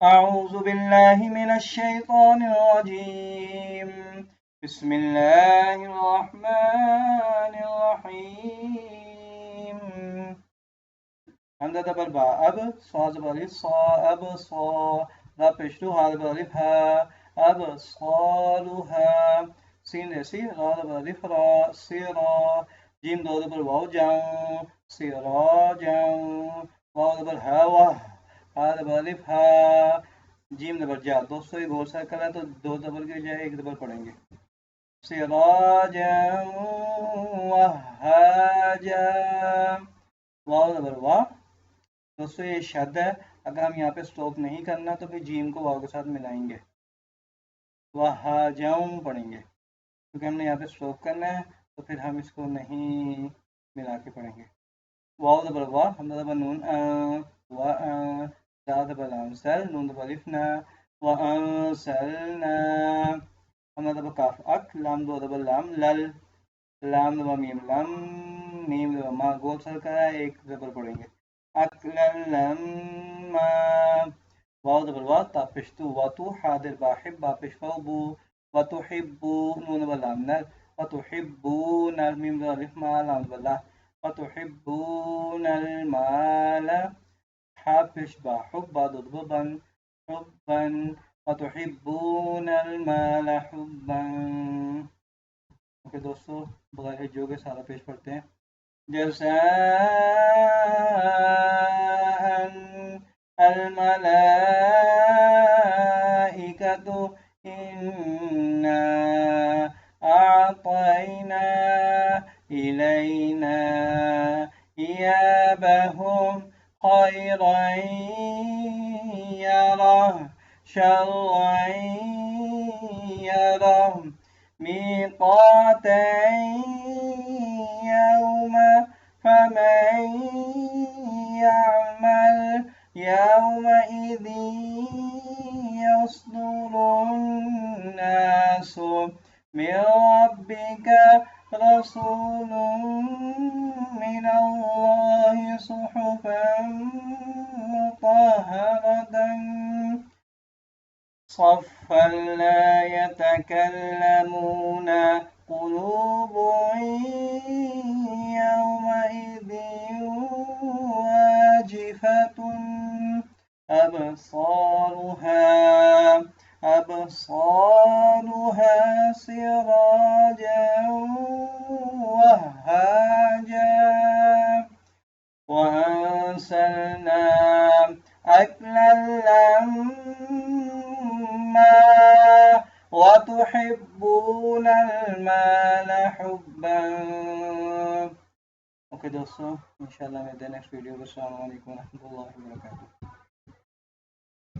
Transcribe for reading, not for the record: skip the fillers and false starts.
أعوذ بالله من الشيطان الرجيم بسم الله الرحمن الرحيم حمزة دبر با أب صاد بالي صا أب صا ذا بشتو هذا بالي ها أب صالها سين رسي را بالي را سيرا جيم دو دبر واو جاو سيرا جاو واو دبر ها واه هذا بالي ها جیم دبر جا. دوستوں یہ گول سرکل ہے تو دو دبر کے بجائے ایک دبر پڑھیں گے. سراجا وہاجا واو دبر وا. دوستوں یہ شد ہے، اگر ہم یہاں پہ سٹاپ نہیں کرنا تو پھر جیم کو واو کے ساتھ ملائیں گے، وہاجاؤں پڑھیں گے، کیونکہ ہم نے یہاں پہ سٹاپ کرنا ہے تو پھر ہم اس کو نہیں ملا کے پڑھیں گے. واو دبر وا، حمزہ دبر نون دال دبر لام سل نون دبر الف نا وانزلنا. حمزہ دبر کاف اک لام دو دبر لام لل لام دبر میم لم میم دبر ما. گول سر کرا ہے ایک دبر پڑھیں گے اکلل لما. واو دبر وا تا پشتو واتو حاضر باحب با پشفو بو وتحبو نون دبر لام نل وتحبون میم دبر الف ما لام دبر لا وتحبون المال حافش با حب ضببا حبا وتحبون المال حبا. اوکے دوستو، بغیر جو کے سارا پیش پڑھتے ہیں. جزاء الملائکۃ انا اعطینا الینا ایابهم خيرا يره شرا يره ميقاتا يوم فمن يعمل يومئذ يصدر الناس من ربك رسول من الله صحفا مطهرة صفا لا يتكلمون قلوب يومئذ واجفة أبصارها سراجا وهاجا وأنزلنا أكلا لما وتحبون المال حبا. اوکے دوستوں، انشاءاللہ ملتے ہیں نیکسٹ ویڈیو. السلام علیکم ورحمۃ اللہ وبرکاتہ.